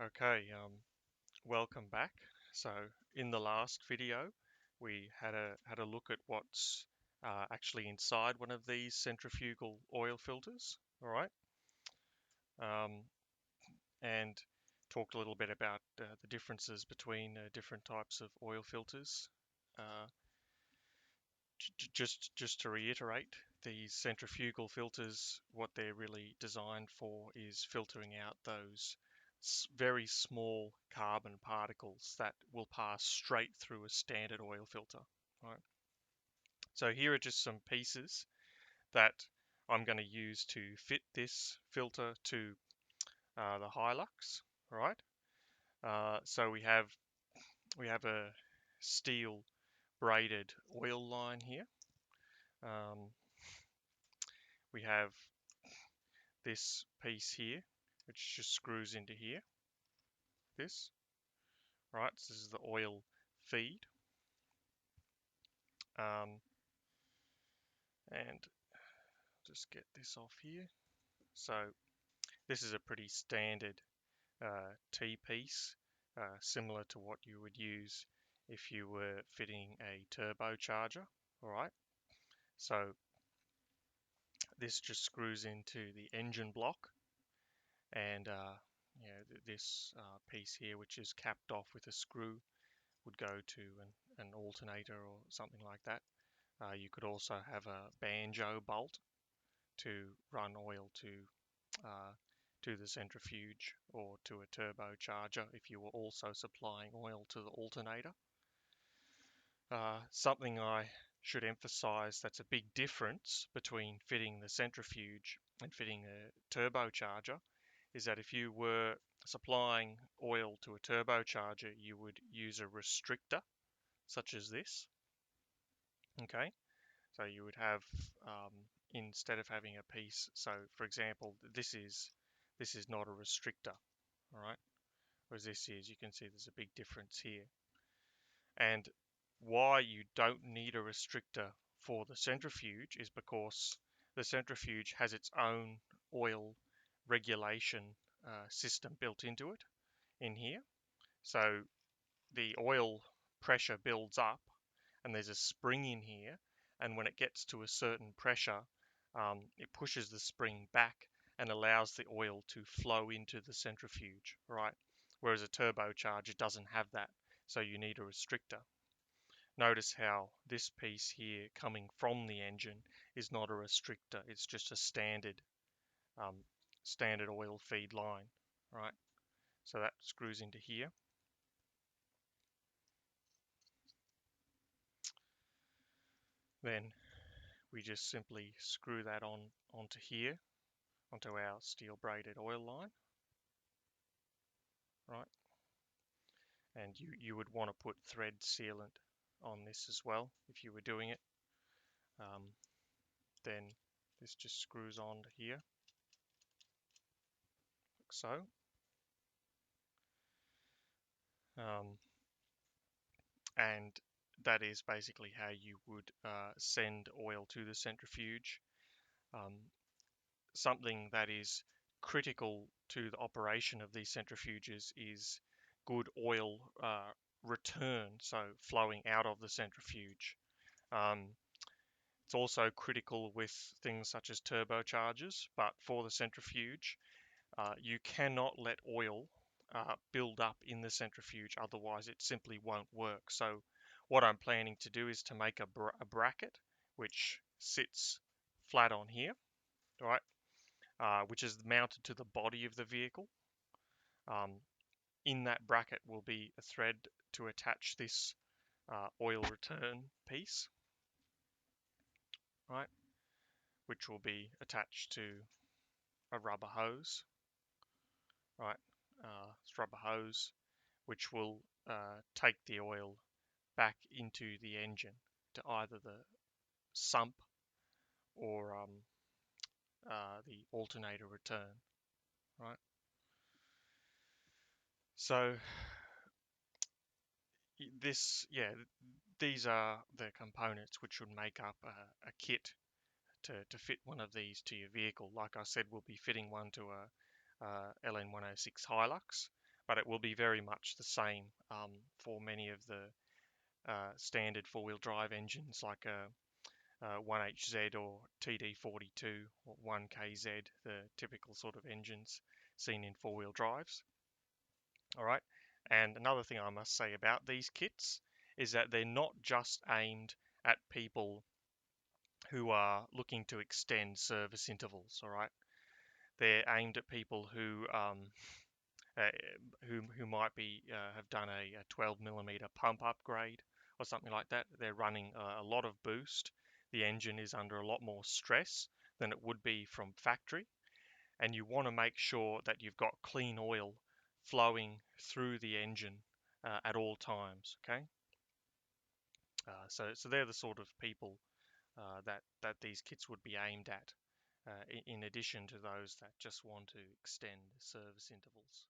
Okay, welcome back. So in the last video, we had a look at what's actually inside one of these centrifugal oil filters. All right, um, and talked a little bit about the differences between different types of oil filters. Uh, just to reiterate, these centrifugal filters, what they're really designed for is filtering out those very small carbon particles that will pass straight through a standard oil filter. Right. So here are just some pieces that I'm going to use to fit this filter to the Hilux. Right. So we have a steel braided oil line here. Um, we have this piece here, which just screws into here. This, right? So this is the oil feed, and just get this off here. So this is a pretty standard T-piece, similar to what you would use if you were fitting a turbocharger. All right. So this just screws into the engine block, and this piece here, which is capped off with a screw, would go to an alternator or something like that. You could also have a banjo bolt to run oil to the centrifuge or to a turbocharger if you were also supplying oil to the alternator. Something I should emphasize that's a big difference between fitting the centrifuge and fitting a turbocharger is that if you were supplying oil to a turbocharger, you would use a restrictor such as this. Okay, so you would have instead of having a piece. So, for example, this is not a restrictor, all right? Whereas this is, you can see there's a big difference here. And why you don't need a restrictor for the centrifuge is because the centrifuge has its own oil regulation system built into it in here. So the oil pressure builds up and there's a spring in here, and when it gets to a certain pressure, it pushes the spring back and allows the oil to flow into the centrifuge, right? Whereas a turbocharger doesn't have that, so you need a restrictor. Notice how this piece here coming from the engine is not a restrictor, it's just a standard standard oil feed line, right? So that screws into here. Then we just simply screw that onto here, onto our steel braided oil line, right? And you would want to put thread sealant on this as well if you were doing it. Then this just screws on to here, like so. And that is basically how you would send oil to the centrifuge. Something that is critical to the operation of these centrifuges is good oil return, so flowing out of the centrifuge. It's also critical with things such as turbochargers, but for the centrifuge, you cannot let oil build up in the centrifuge, otherwise it simply won't work. So what I'm planning to do is to make a bracket which sits flat on here, right? Which is mounted to the body of the vehicle. In that bracket will be a thread to attach this oil return piece, right? Which will be attached to a rubber hose, right? It's rubber hose, which will take the oil back into the engine to either the sump or the alternator return, right? So these are the components which would make up a kit to fit one of these to your vehicle. Like I said, we'll be fitting one to a LN106 Hilux, but it will be very much the same for many of the standard four-wheel drive engines like a 1HZ or TD42 or 1KZ, the typical sort of engines seen in four-wheel drives. All right, and another thing I must say about these kits is that they're not just aimed at people who are looking to extend service intervals. All right, they're aimed at people uh, who might be have done a 12mm pump upgrade or something like that. They're running a lot of boost. The engine is under a lot more stress than it would be from factory, and you want to make sure that you've got clean oil flowing through the engine at all times. Okay, so they're the sort of people that these kits would be aimed at, in addition to those that just want to extend service intervals.